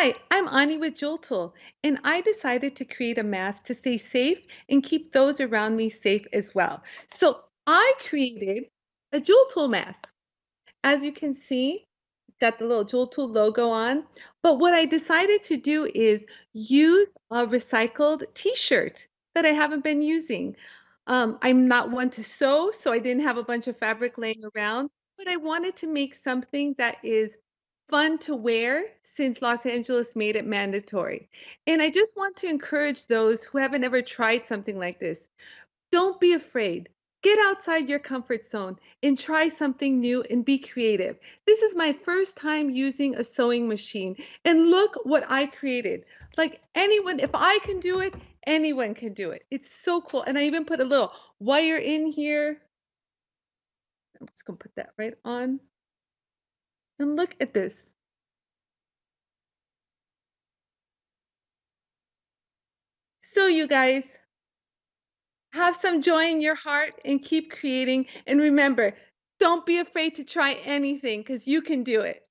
Hi, I'm Ani with Jewel Tool, and I decided to create a mask to stay safe and keep those around me safe as well. So I created a Jewel Tool mask. As you can see, got the little Jewel Tool logo on. But what I decided to do is use a recycled t-shirt that I haven't been using. I'm not one to sew, so I didn't have a bunch of fabric laying around, but I wanted to make something that is fun to wear since Los Angeles made it mandatory. And I just want to encourage those who haven't ever tried something like this. Don't be afraid. Get outside your comfort zone and try something new and be creative. This is my first time using a sewing machine, and look what I created. Like anyone, if I can do it, anyone can do it. It's so cool. And I even put a little wire in here. I'm just going to put that right on. And look at this. So, you guys, have some joy in your heart and keep creating. And remember, don't be afraid to try anything because you can do it.